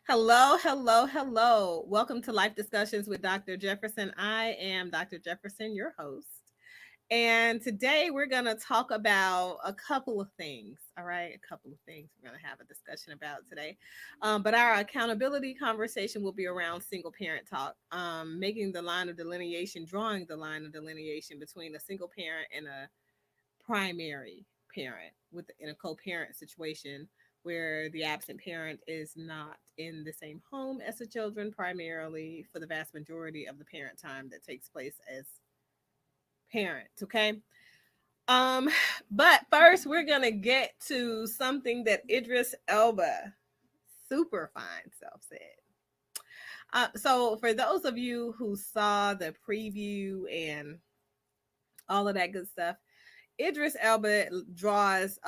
Hello, hello, hello. Welcome to Life Discussions with Dr. Jefferson. I am Dr. Jefferson, your host. And today we're going to talk about a couple of things. All right, a couple of things we're going to have a discussion about today. But our accountability conversation will be around single parent talk, making the line of delineation, drawing the line of delineation between a single parent and a primary parent with in a co-parent situation where the absent parent is not in the same home as the children primarily for the vast majority of the parent time that takes place as parents. Okay. um but first we're gonna get to something that Idris Elba super fine self said. So for those of you who saw the preview and all of that good stuff, Idris Elba draws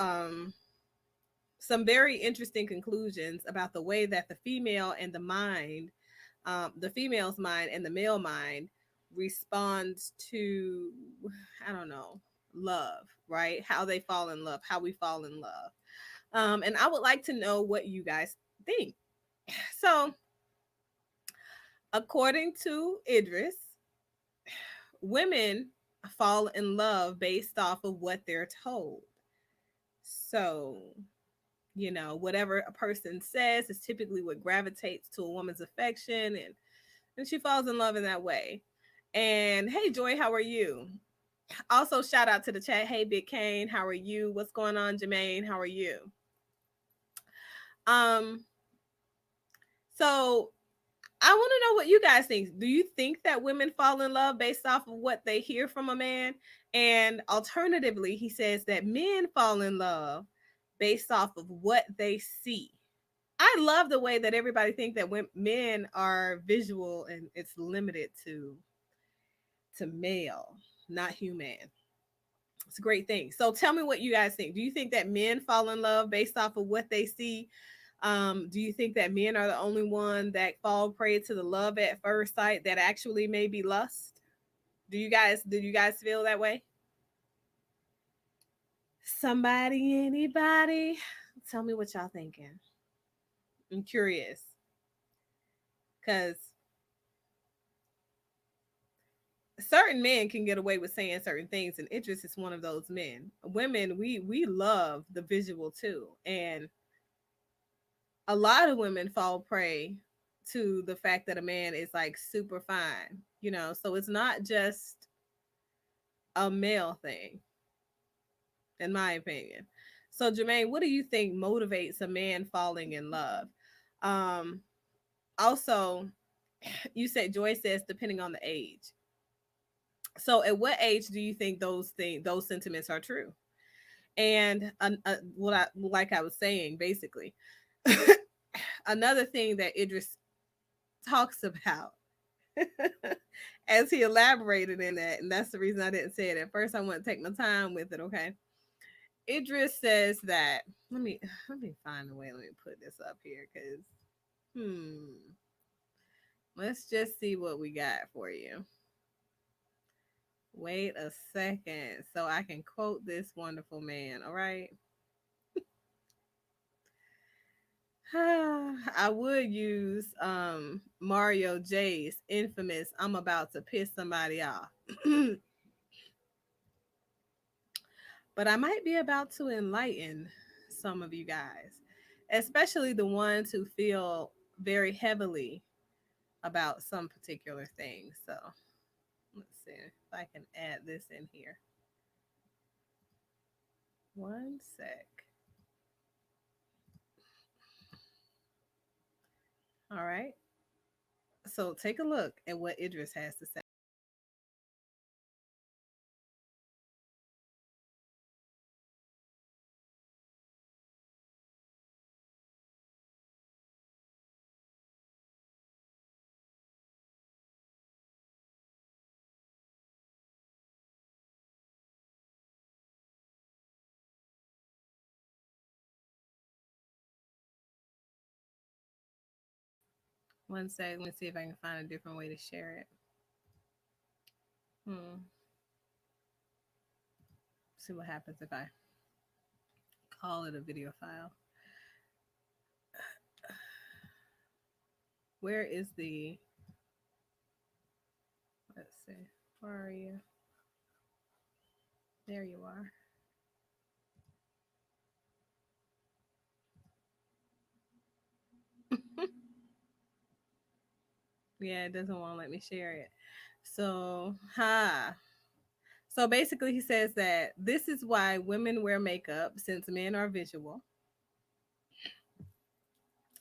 some very interesting conclusions about the way that the female and the mind, the female's mind and the male mind responds to, I don't know, love, right? How they fall in love, how we fall in love. And I would like to know what you guys think. So, according to Idris, women fall in love based off of what they're told. So, whatever a person says is typically what gravitates to a woman's affection, and she falls in love in that way. And hey, Joy, how are you? Also, shout out to the chat. Hey, Big Kane, how are you? What's going on, Jermaine? How are you? Um, so I want to know what you guys think. Do you think that women fall in love based off of what they hear from a man? And alternatively, he says that men fall in love based off of what they see. I love the way that everybody think that when men are visual and it's limited to male, not human. It's a great thing. So tell me what you guys think. Do you think that men fall in love based off of what they see? Do you think that men are the only one that fall prey to the love at first sight that actually may be lust? Do you guys feel that way? Somebody, anybody? Tell me what y'all thinking. I'm curious. Cause certain men can get away with saying certain things, and Idris is one of those men. Women, we love the visual too, and a lot of women fall prey to the fact that a man is like super fine, so it's not just a male thing, in my opinion. So Jermaine, what do you think motivates a man falling in love? um Also, you said, Joy says, depending on the age. So at what age do you think those sentiments are true? And what I like I was saying, basically, another thing that Idris talks about as he elaborated in that, and that's the reason I didn't say it at first. I want to take my time with it. Okay, Idris says that. Let me find a way. Let me put this up here because hmm, let's just see what we got for you. Wait a second, so I can quote this wonderful man. All right. I would use Mario J's infamous "I'm about to piss somebody off." But I might be about to enlighten some of you guys, especially the ones who feel very heavily about some particular thing. So let's see if I can add this in here. One sec. All right. So take a look at what Idris has to say. One sec. Let me see if I can find a different way to share it. See what happens if I call it a video file. Where is the, let's see, where are you? There you are. Yeah, it doesn't want to let me share it. So, So basically, he says that this is why women wear makeup since men are visual.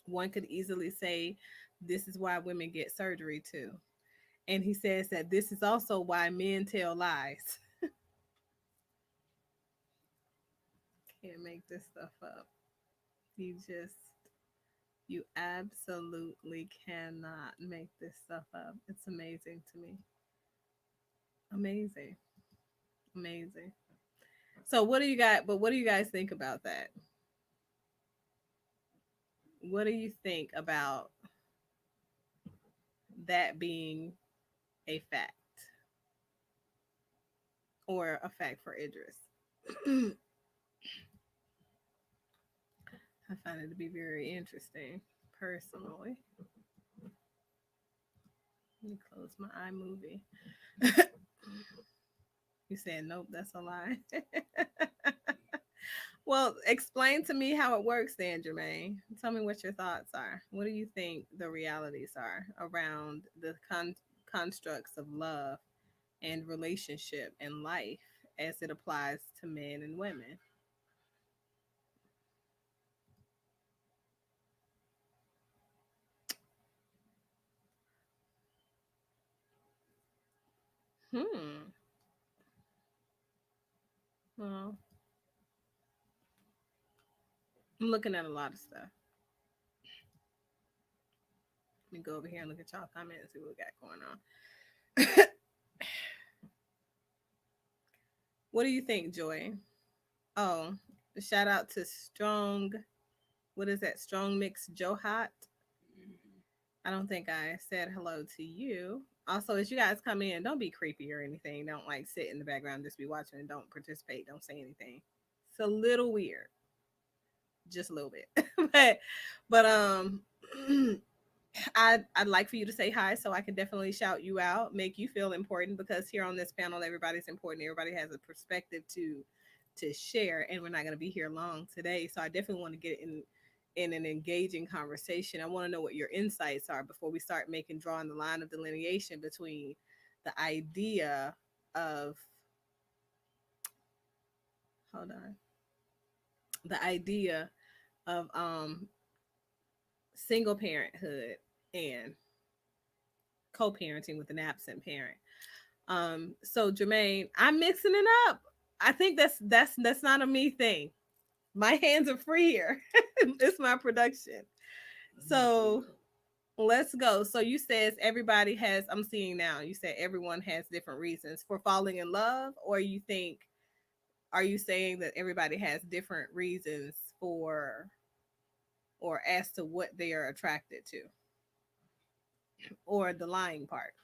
One could easily say this is why women get surgery too. And he says that this is also why men tell lies. Can't make this stuff up. You just, you absolutely cannot make this stuff up. It's amazing to me. Amazing. Amazing. So what do you got? But what do you guys think about that? What do you think about that being a fact or a fact for Idris? I find it to be very interesting personally. Let me close my iMovie. You said nope, that's a lie. Well, explain to me how it works then, Jermaine. Tell me what your thoughts are. What do you think the realities are around the constructs of love and relationship and life as it applies to men and women? Hmm. Well, I'm looking at a lot of stuff. Let me go over here and look at y'all comments and see what we got going on. What do you think, Joy? Oh, shout out to Strong. What is that? Strong Mix Joe Hot. I don't think I said hello to you. Also, as you guys come in, don't be creepy or anything. Don't like sit in the background, just be watching and don't participate. Don't say anything. It's a little weird, just a little bit. but but I'd like for you to say hi so I can definitely shout you out, make you feel important because here on this panel everybody's important. Everybody has a perspective to share and we're not going to be here long today. So I definitely want to get in an engaging conversation. I want to know what your insights are before we start making drawing the line of delineation between the idea of hold on. The idea of single parenthood and co-parenting with an absent parent. So Jermaine, I'm mixing it up. I think that's not a me thing. My hands are free here. It's my production. So let's go. So you says everybody has. I'm seeing now. You said everyone has different reasons for falling in love, or you think? Are you saying that everybody has different reasons for, or as to what they are attracted to, or the lying part?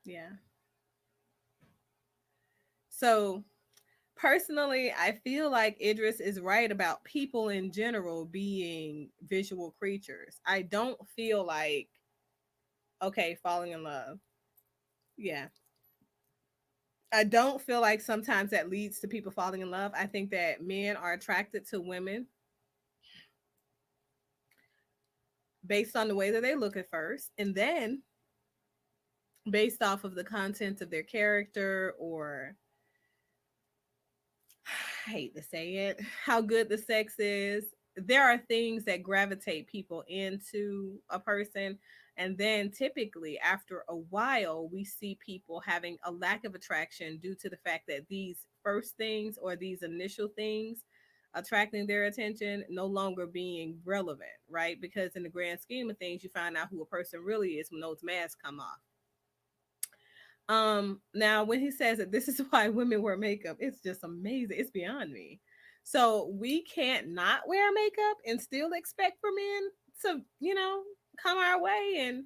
Yeah. So personally, I feel like Idris is right about people in general being visual creatures. I don't feel like, okay, falling in love. Yeah. I don't feel like sometimes that leads to people falling in love. I think that men are attracted to women based on the way that they look at first, and then based off of the content of their character or I hate to say it, how good the sex is. There are things that gravitate people into a person. And then typically, after a while, we see people having a lack of attraction due to the fact that these first things or these initial things attracting their attention no longer being relevant, right? Because in the grand scheme of things, you find out who a person really is when those masks come off. Now when he says that this is why women wear makeup, it's just amazing. It's beyond me. So we can't not wear makeup and still expect for men to, come our way and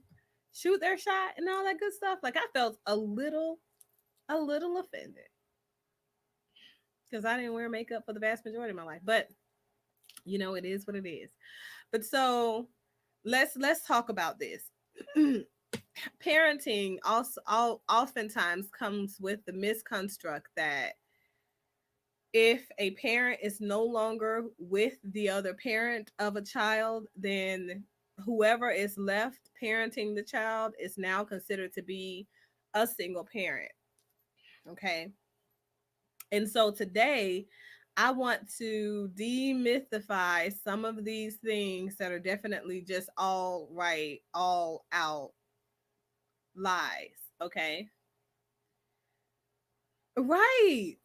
shoot their shot and all that good stuff. Like I felt a little offended. because I didn't wear makeup for the vast majority of my life. But it is what it is. But so let's talk about this. Parenting also oftentimes comes with the misconstruct that if a parent is no longer with the other parent of a child, then whoever is left parenting the child is now considered to be a single parent. Okay. And so today, I want to demystify some of these things that are definitely just all right, all out lies. Okay. Right.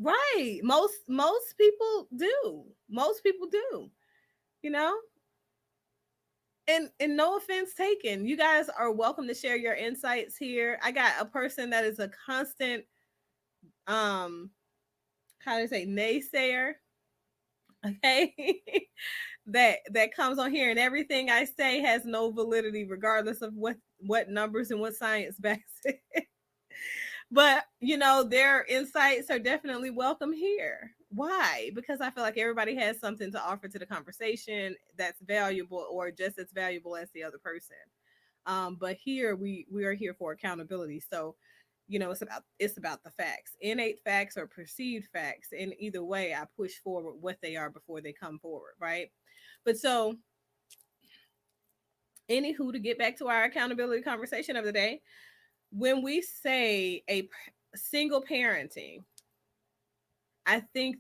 Right. Most people do. Most people do. You know? And no offense taken. You guys are welcome to share your insights here. I got a person that is a constant um how do I say naysayer. Okay. that comes on here and everything I say has no validity regardless of what numbers and what science backs it. But their insights are definitely welcome here. Why? Because I feel like everybody has something to offer to the conversation that's valuable or just as valuable as the other person. But here we are here for accountability. So it's about the facts, innate facts or perceived facts. And either way, I push forward what they are before they come forward, right? But so, anywho, to get back to our accountability conversation of the day, when we say single parenting, I think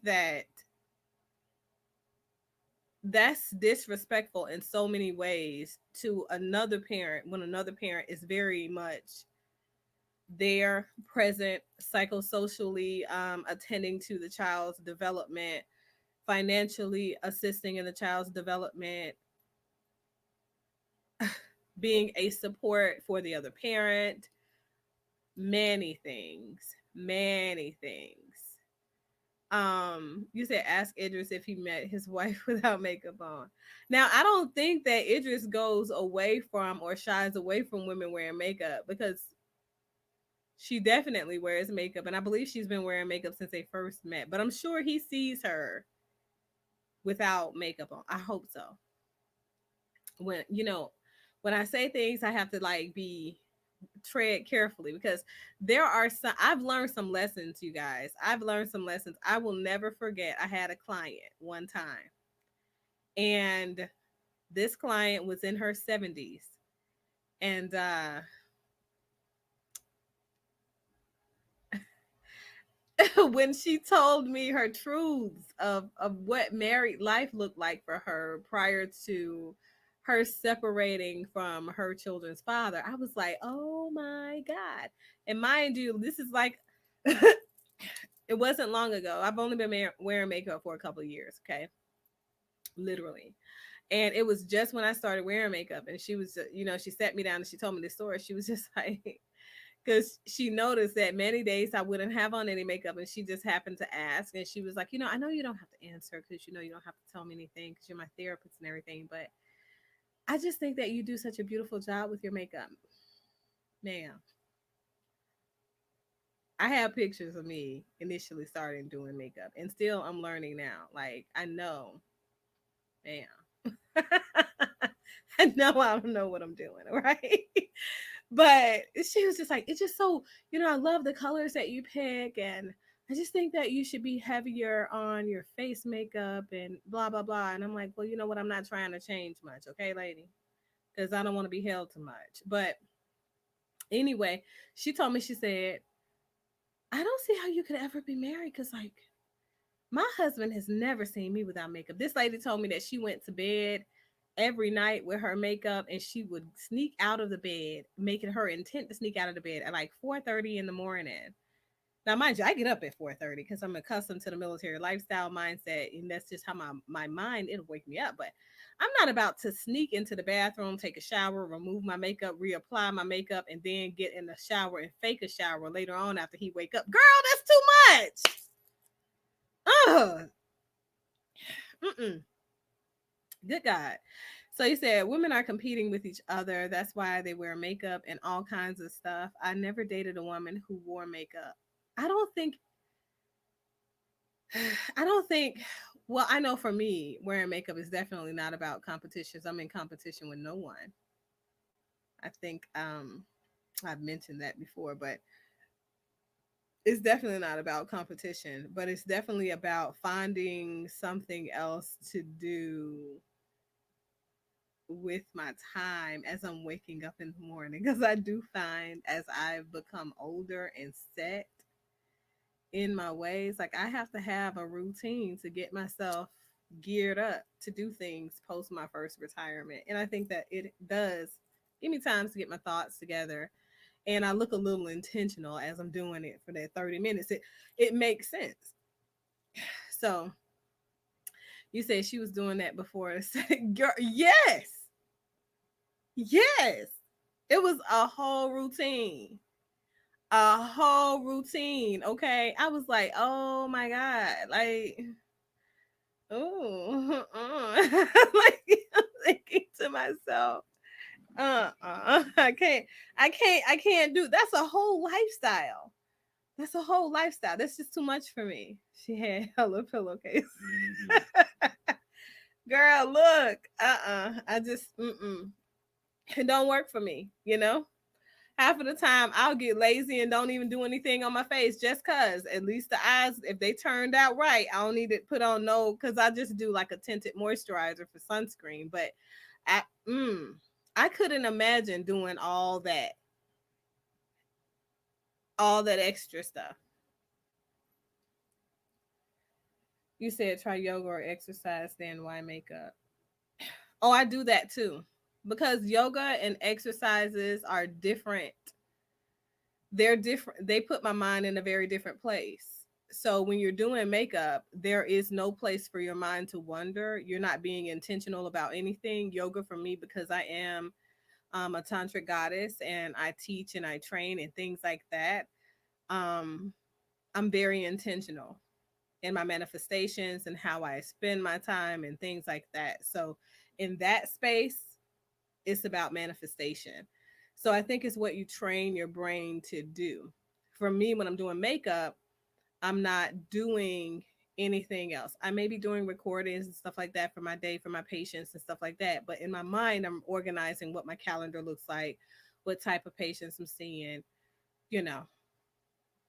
that's disrespectful in so many ways to another parent when another parent is very much there, present, psychosocially, attending to the child's development, financially assisting in the child's development, being a support for the other parent, many things, many things. You said ask Idris if he met his wife without makeup on. Now, I don't think that Idris goes away from or shies away from women wearing makeup, because she definitely wears makeup, and I believe she's been wearing makeup since they first met. But I'm sure he sees her without makeup on. I hope so. When I say things, I have to like be tread carefully, because there are some I've learned some lessons, you guys. I've learned some lessons. I will never forget. I had a client one time, and this client was in her 70s, and when she told me her truths of what married life looked like for her prior to her separating from her children's father, I was like, oh my God. And mind you, this is like, it wasn't long ago. I've only been wearing makeup for a couple of years, okay? Literally. And it was just when I started wearing makeup, and she was, she sat me down and she told me this story. She was just like, because she noticed that many days I wouldn't have on any makeup, and she just happened to ask, and she was like, I know you don't have to answer, because you don't have to tell me anything, because you're my therapist and everything, but I just think that you do such a beautiful job with your makeup. Ma'am, I have pictures of me initially starting doing makeup, and still I'm learning now. Like, I know, ma'am. I know I don't know what I'm doing, right? But she was just like, it's just so, I love the colors that you pick, and I just think that you should be heavier on your face makeup and blah blah blah. And I'm like, well, you know what? I'm not trying to change much, okay, lady, because I don't want to be held to much. But anyway, she told me, she said, I don't see how you could ever be married, because like my husband has never seen me without makeup. This lady told me that she went to bed every night with her makeup, and she would sneak out of the bed, making her intent to sneak out of the bed at like 4:30 in the morning. Now, mind you, I get up at 4:30 because I'm accustomed to the military lifestyle mindset, and that's just how my mind, it'll wake me up. But I'm not about to sneak into the bathroom, take a shower, remove my makeup, reapply my makeup, and then get in the shower and fake a shower later on after he wake up. Girl, that's too much. Ugh. Mm-mm. Good God. So you said women are competing with each other. That's why they wear makeup and all kinds of stuff. I never dated a woman who wore makeup. I don't think I don't think, well, I know for me, wearing makeup is definitely not about competitions. I'm in competition with no one. I think I've mentioned that before, but it's definitely not about competition, but it's definitely about finding something else to do with my time as I'm waking up in the morning. Because I do find as I've become older and set in my ways, like I have to have a routine to get myself geared up to do things post my first retirement. And I think that it does give me time to get my thoughts together, and I look a little intentional as I'm doing it for that 30 minutes. It makes sense. So you said she was doing that before. Girl, yes. Yes. It was a whole routine. A whole routine. Okay. I was like, oh my God. Like, oh, like I'm thinking to myself, I can't do that's a whole lifestyle. That's a whole lifestyle. That's just too much for me. She had hella pillowcase. Girl, look. I just it don't work for me, you know? Half of the time I'll get lazy and don't even do anything on my face just cause at least the eyes, if they turned out right, I don't need to put on no, cause I just do like a tinted moisturizer for sunscreen. But I I couldn't imagine doing all that extra stuff. You said try yoga or exercise, then why makeup? Oh, I do that too. Because yoga and exercises are different. They're different. They put my mind in a very different place. So when you're doing makeup, there is no place for your mind to wander. You're not being intentional about anything. Yoga for me, because I am a tantric goddess and I teach and I train and things like that. Um, I'm very intentional in my manifestations and how I spend my time and things like that. So in that space, it's about manifestation. So I think it's what you train your brain to do. For me, when I'm doing makeup, I'm not doing anything else. I may be doing recordings and stuff like that for my day, for my patients and stuff like that. But in my mind, I'm organizing what my calendar looks like, what type of patients I'm seeing, you know,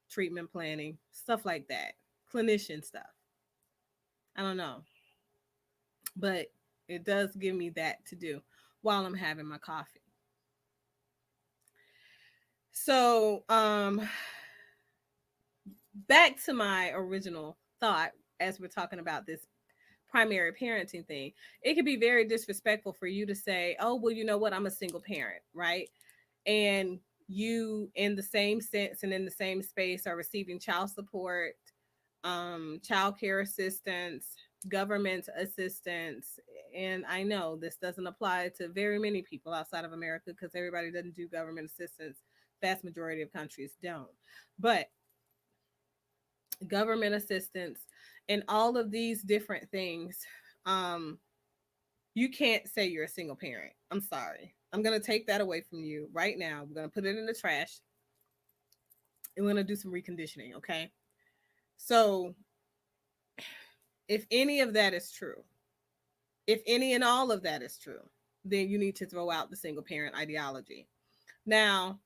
treatment planning, stuff like that, clinician stuff. I don't know, but it does give me that to do while I'm having my coffee. So, back to my original thought as we're talking about this primary parenting thing. It can be very disrespectful for you to say, "Oh, well, you know what? I'm a single parent," right? And you, in the same sense and in the same space, are receiving child support, child care assistance, government assistance. And I know this doesn't apply to very many people outside of America because everybody doesn't do government assistance. Vast majority of countries don't. But government assistance and all of these different things, um, you can't say you're a single parent. I'm sorry. I'm going to take that away from you right now. We're going to put it in the trash and we're going to do some reconditioning, okay? So, if any of that is true, if any and all of that is true, then you need to throw out the single parent ideology. Now,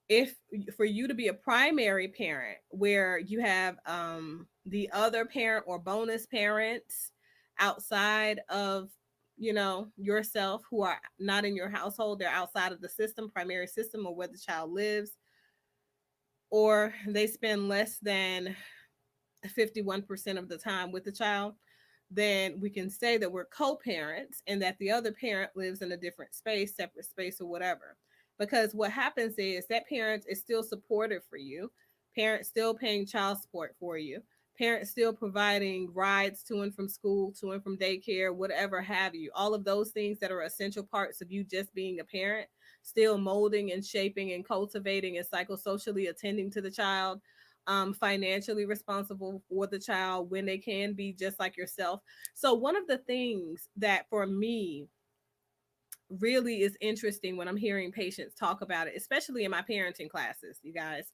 if for you to be a primary parent where you have the other parent or bonus parents outside of yourself who are not in your household, they're outside of the system, primary system, or where the child lives, or they spend less than 51% of the time with the child, then we can say that we're co-parents and that the other parent lives in a different space, separate space, or whatever. Because what happens is that parent is still supportive for you, parent still paying child support for you, parent still providing rides to and from school, to and from daycare, whatever have you. All of those things that are essential parts of you just being a parent, still molding and shaping and cultivating and psychosocially attending to the child, financially responsible for the child when they can be just like yourself. So, one of the things that for me really is interesting when I'm hearing patients talk about it, especially in my parenting classes, you guys,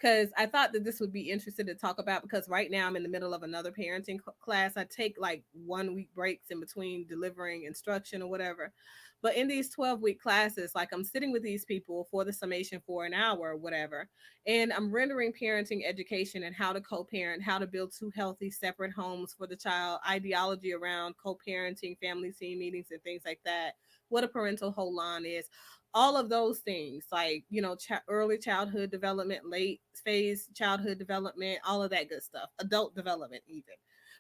because I thought that this would be interesting to talk about, because right now I'm in the middle of another parenting class. I take like 1 week breaks in between delivering instruction or whatever. But in these 12-week classes, like I'm sitting with these people for the summation for an hour or whatever, and I'm rendering parenting education and how to co parent, how to build two healthy, separate homes for the child, ideology around co parenting, family team meetings, and things like that, what a parental whole line is, all of those things, like, early childhood development, late phase childhood development, all of that good stuff, adult development even.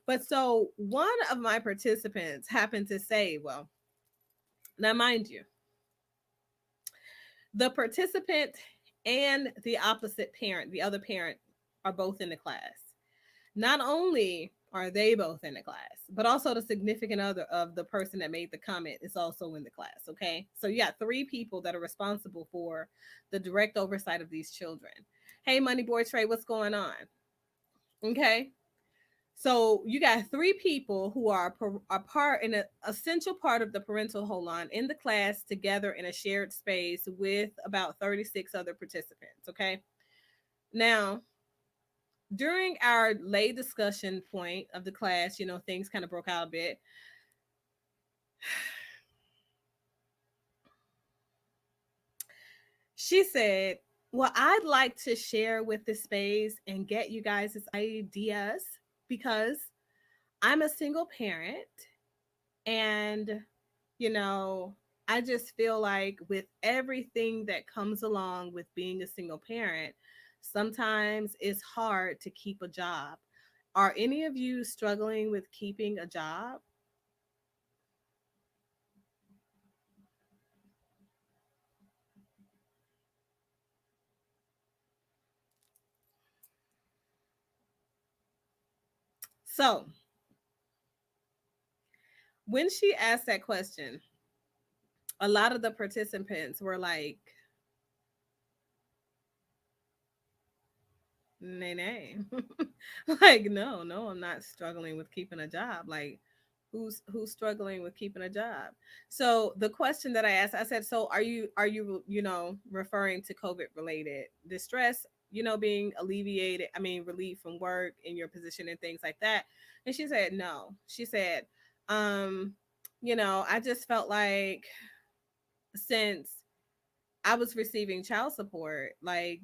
But so one of my participants happened to say, well, now mind you, the participant and the opposite parent, the other parent, are both in the class. Not only are they both in the class, but also the significant other of the person that made the comment is also in the class. Okay. So you got three people that are responsible for the direct oversight of these children. Hey, Money Boy Trey, what's going on? Okay. So you got three people who are part in an essential part of the parental whole line in the class together in a shared space with about 36 other participants. Okay. Now, during our lay discussion point of the class, things kind of broke out a bit. She said, well, I'd like to share with the space and get you guys' ideas, because I'm a single parent, and, you know, I just feel like with everything that comes along with being a single parent, sometimes it's hard to keep a job. Are any of you struggling with keeping a job? So, when she asked that question, a lot of the participants were like, nay, nay. Like, no, no, I'm not struggling with keeping a job. Like, who's struggling with keeping a job? So the question that I asked, I said, so are you referring to COVID related distress, being alleviated, I mean relieved from work in your position and things like that? And she said no. She said, um, I just felt like, since I was receiving child support, like,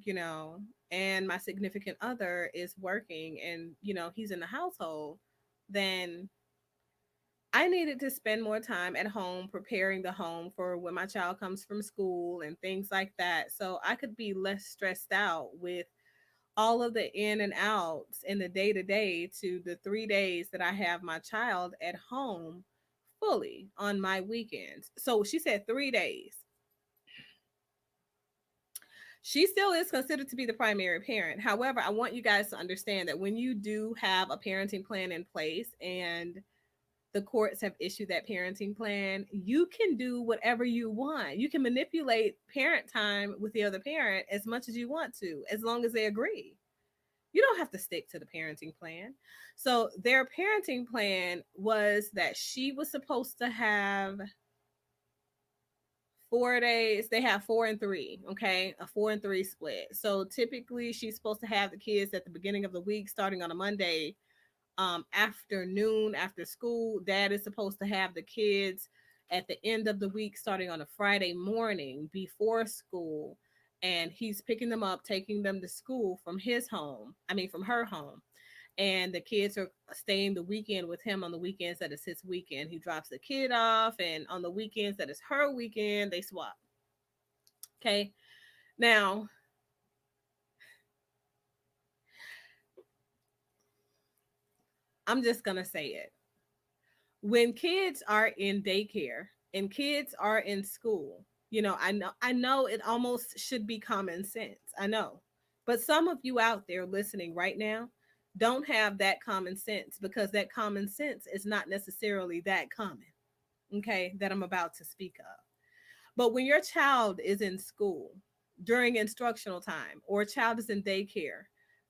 and my significant other is working, and, he's in the household, then I needed to spend more time at home preparing the home for when my child comes from school and things like that. So I could be less stressed out with all of the in and outs in the day to day to the 3 days that I have my child at home fully on my weekends. So she said 3 days. She still is considered to be the primary parent. However, I want you guys to understand that when you do have a parenting plan in place and the courts have issued that parenting plan, you can do whatever you want. You can manipulate parent time with the other parent as much as you want to, as long as they agree. You don't have to stick to the parenting plan. So their parenting plan was that she was supposed to have 4 days. They have 4 and 3, okay, a 4 and 3 split. So typically she's supposed to have the kids at the beginning of the week starting on a Monday afternoon after school. Dad is supposed to have the kids at the end of the week starting on a Friday morning before school, and he's picking them up, taking them to school from his home, I mean from her home, and the kids are staying the weekend with him. On the weekends that is his weekend, he drops the kid off, and on the weekends that is her weekend, they swap. Okay. Now, I'm just going to say it. When kids are in daycare and kids are in school, I know it almost should be common sense. I know. But some of you out there listening right now don't have that common sense, because that common sense is not necessarily that common, okay, that I'm about to speak of. But when your child is in school during instructional time, or a child is in daycare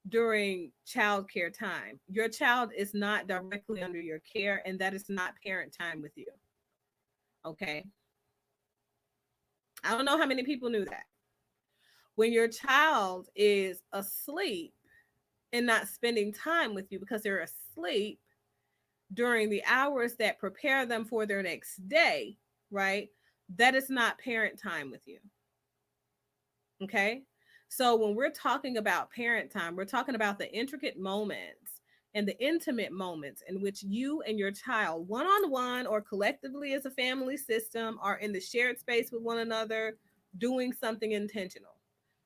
during child care time, your child is not directly under your care, and that is not parent time with you. Okay. I don't know how many people knew that. When your child is asleep and not spending time with you because they're asleep during the hours that prepare them for their next day, right? That is not parent time with you. Okay. So when we're talking about parent time, we're talking about the intricate moments and the intimate moments in which you and your child, one on one or collectively as a family system, are in the shared space with one another doing something intentional.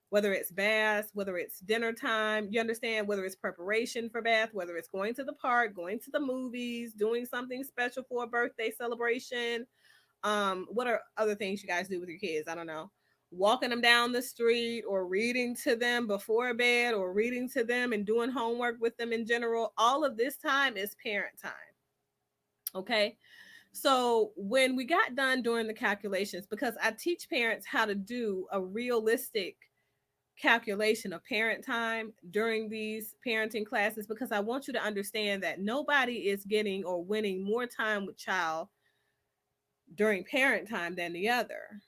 Whether it's baths, whether it's dinner time, you understand, whether it's preparation for bath, whether it's going to the park, going to the movies, doing something special for a birthday celebration, what are other things you guys do with your kids? I don't know. Walking them down the street or reading to them before bed or reading to them and doing homework with them in general. All of this time is parent time. Okay. So when we got done doing the calculations, because I teach parents how to do a realistic calculation of parent time during these parenting classes, because I want you to understand that nobody is getting or winning more time with child during parent time than the other.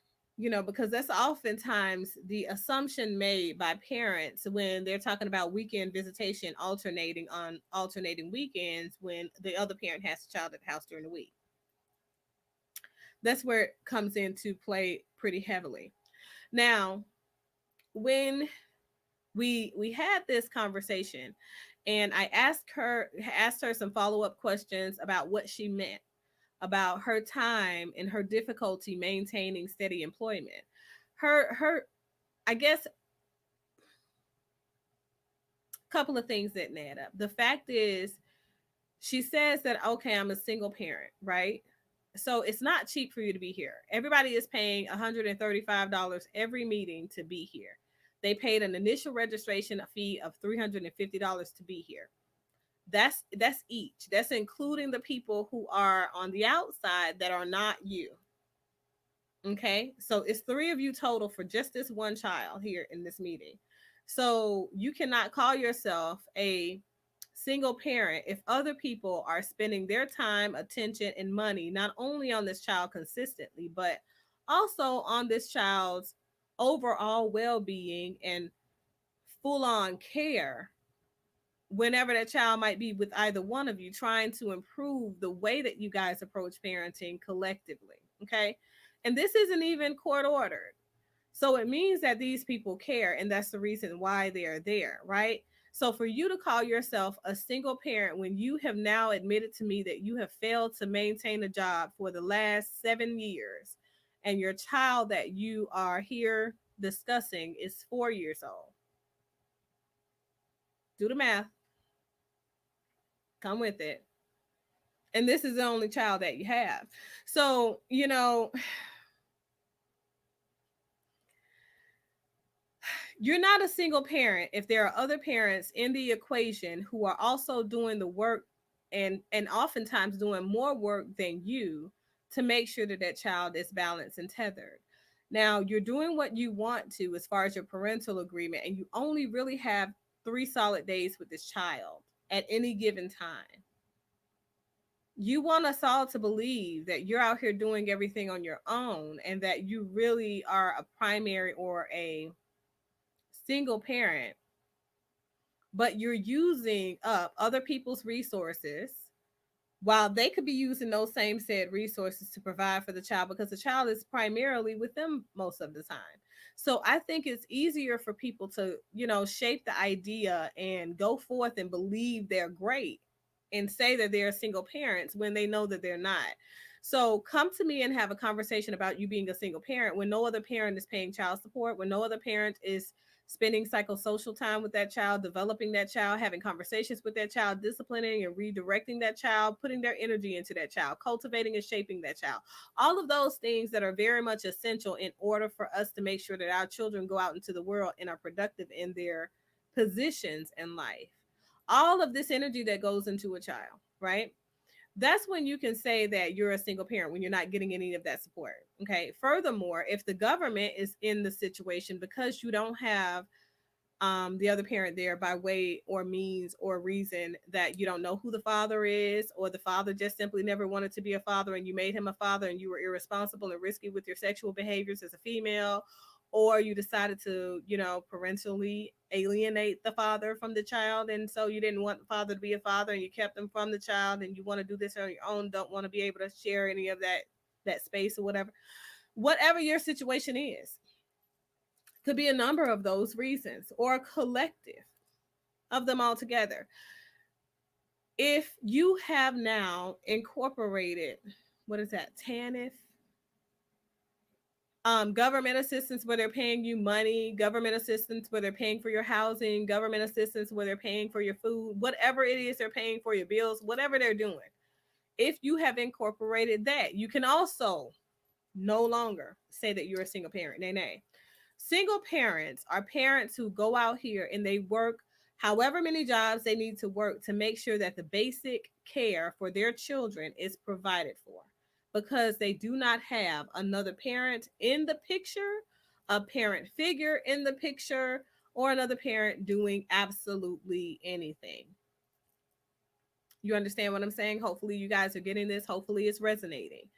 Because that's oftentimes the assumption made by parents when they're talking about weekend visitation alternating on alternating weekends when the other parent has a child at the house during the week. That's where it comes into play pretty heavily. Now, when we had this conversation and I asked her some follow-up questions about what she meant about her time and her difficulty maintaining steady employment. Her I guess a couple of things didn't add up. The fact is, she says that, okay, I'm a single parent, right? So it's not cheap for you to be here. Everybody is paying $135 every meeting to be here. They paid an initial registration fee of $350 to be here. That's each. That's including the people who are on the outside that are not you. Okay, so it's three of you total for just this one child here in this meeting. So you cannot call yourself a single parent if other people are spending their time, attention, and money not only on this child consistently, but also on this child's overall well being and full on care whenever that child might be with either one of you, trying to improve the way that you guys approach parenting collectively. Okay. And this isn't even court ordered. So it means that these people care, and that's the reason why they are there, right? So for you to call yourself a single parent when you have now admitted to me that you have failed to maintain a job for the last 7 years, and your child that you are here discussing is 4 years old, do the math, come with it. And this is the only child that you have. So, you're not a single parent if there are other parents in the equation who are also doing the work and oftentimes doing more work than you to make sure that that child is balanced and tethered. Now, you're doing what you want to as far as your parental agreement, and you only really have 3 solid days with this child at any given time. You want us all to believe that you're out here doing everything on your own and that you really are a primary or a single parent, but you're using up other people's resources while they could be using those same said resources to provide for the child because the child is primarily with them most of the time. So I think it's easier for people to, shape the idea and go forth and believe they're great and say that they're single parents when they know that they're not. So come to me and have a conversation about you being a single parent when no other parent is paying child support, when no other parent is spending psychosocial time with that child, developing that child, having conversations with that child, disciplining and redirecting that child, putting their energy into that child, cultivating and shaping that child. All of those things that are very much essential in order for us to make sure that our children go out into the world and are productive in their positions in life. All of this energy that goes into a child, right? That's when you can say that you're a single parent when you're not getting any of that support. Okay. Furthermore, if the government is in the situation because you don't have the other parent there by way or means or reason that you don't know who the father is, or the father just simply never wanted to be a father and you made him a father and you were irresponsible and risky with your sexual behaviors as a female, or you decided to, parentally alienate the father from the child, and so you didn't want the father to be a father and you kept him from the child, and you want to do this on your own, don't want to be able to share any of that space or whatever. Whatever your situation is, could be a number of those reasons or a collective of them all together. If you have now incorporated, what is that, TANF, government assistance where they're paying you money, government assistance where they're paying for your housing, government assistance where they're paying for your food, whatever it is they're paying for your bills, whatever they're doing. If you have incorporated that, you can also no longer say that you're a single parent. Nay, nay. Single parents are parents who go out here and they work however many jobs they need to work to make sure that the basic care for their children is provided for, because they do not have another parent in the picture, a parent figure in the picture, or another parent doing absolutely anything. You understand what I'm saying? Hopefully, you guys are getting this. Hopefully, it's resonating,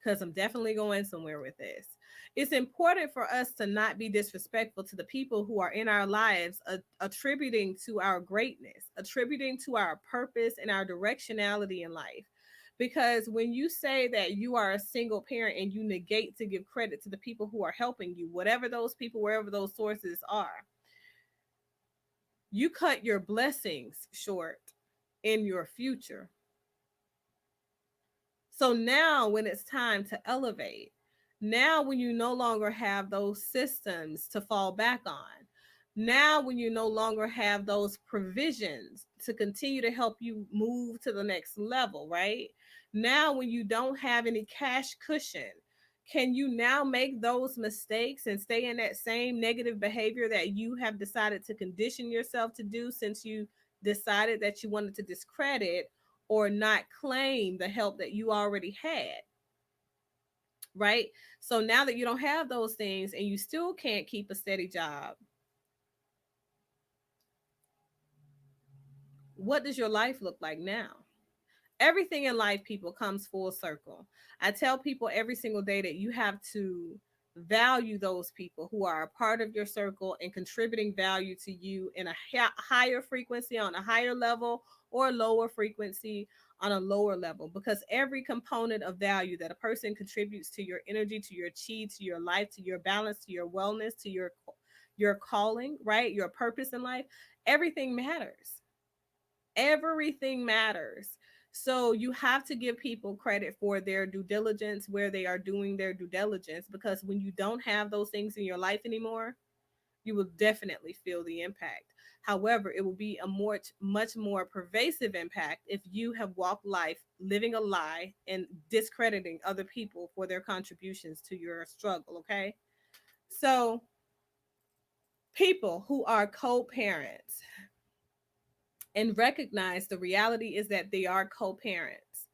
because I'm definitely going somewhere with this. It's important for us to not be disrespectful to the people who are in our lives, attributing to our greatness, attributing to our purpose and our directionality in life. Because when you say that you are a single parent and you negate to give credit to the people who are helping you, whatever those people, wherever those sources are, you cut your blessings short in your future. So now, when it's time to elevate, now when you no longer have those systems to fall back on, now when you no longer have those provisions to continue to help you move to the next level, right? Now, when you don't have any cash cushion, can you now make those mistakes and stay in that same negative behavior that you have decided to condition yourself to do, since you decided that you wanted to discredit or not claim the help that you already had, right? So now that you don't have those things and you still can't keep a steady job, what does your life look like now? Everything in life, people, comes full circle. I tell people every single day that you have to value those people who are a part of your circle and contributing value to you in a higher frequency, on a higher level, or lower frequency on a lower level, because every component of value that a person contributes to your energy, to your chi, to your life, to your balance, to your wellness, to your calling, right, your purpose in life, everything matters. Everything matters. So you have to give people credit for their due diligence where they are doing their due diligence, because when you don't have those things in your life anymore, you will definitely feel the impact. However, it will be a much more pervasive impact if you have walked life living a lie and discrediting other people for their contributions to your struggle, okay? So, people who are co-parents and recognize the reality is that they are co-parents,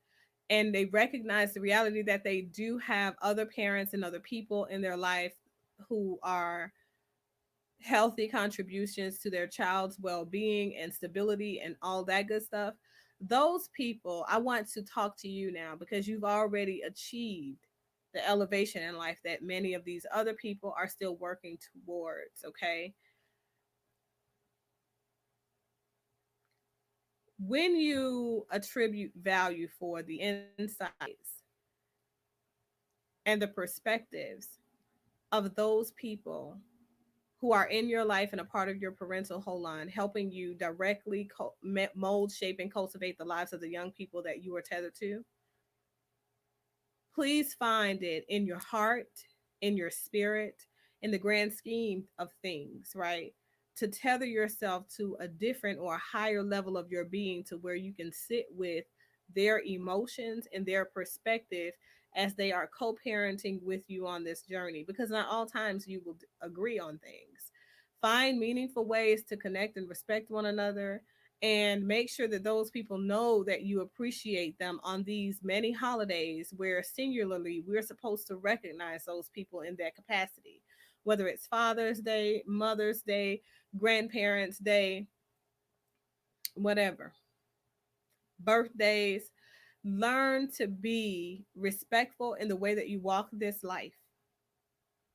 and they recognize the reality that they do have other parents and other people in their life who are healthy contributions to their child's well-being and stability and all that good stuff. Those people, I want to talk to you now, because you've already achieved the elevation in life that many of these other people are still working towards, okay? When you attribute value for the insights and the perspectives of those people who are in your life and a part of your parental whole line, helping you directly mold, shape, and cultivate the lives of the young people that you are tethered to, please find it in your heart, in your spirit, in the grand scheme of things, right? To tether yourself to a different or a higher level of your being, to where you can sit with their emotions and their perspective as they are co parenting with you on this journey, because not all times you will agree on things. Find meaningful ways to connect and respect one another, and make sure that those people know that you appreciate them on these many holidays where singularly we're supposed to recognize those people in that capacity, whether it's Father's Day, Mother's Day, Grandparents' Day, whatever, birthdays. Learn to be respectful in the way that you walk this life.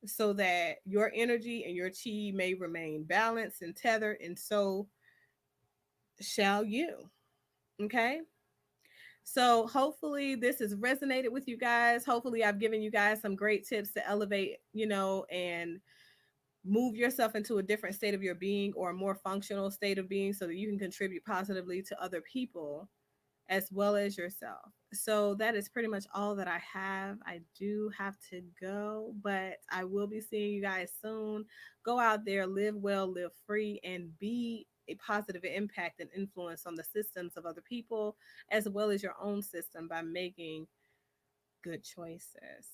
so that your energy and your chi may remain balanced and tethered, and so shall you. Okay. So hopefully this has resonated with you guys. Hopefully I've given you guys some great tips to elevate, and move yourself into a different state of your being, or a more functional state of being, so that you can contribute positively to other people as well as yourself. So that is pretty much all that I have. I do have to go, but I will be seeing you guys soon. Go out there, live well, live free, and be a positive impact and influence on the systems of other people as well as your own system by making good choices.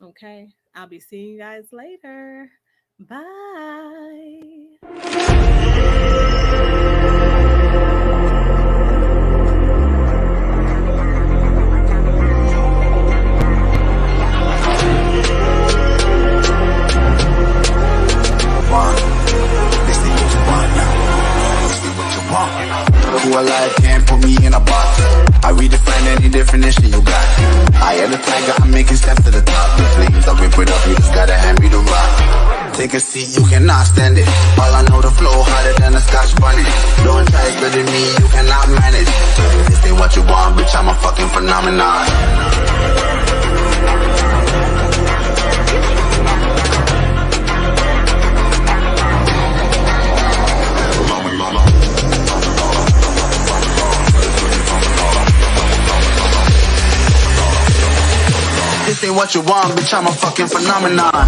Okay, I'll be seeing you guys later. Bye. Who alive can't put me in a box. I redefine any definition you got. I am the tiger, I'm making steps to the top. The flames, I rip it up, you just gotta hand me the rock. Take a seat, you cannot stand it. All I know, the flow harder than a Scotch bonnet. Don't try studying me, you cannot manage. This ain't what you want, bitch, I'm a fucking phenomenon. This ain't what you want, bitch, I'm a fucking phenomenon.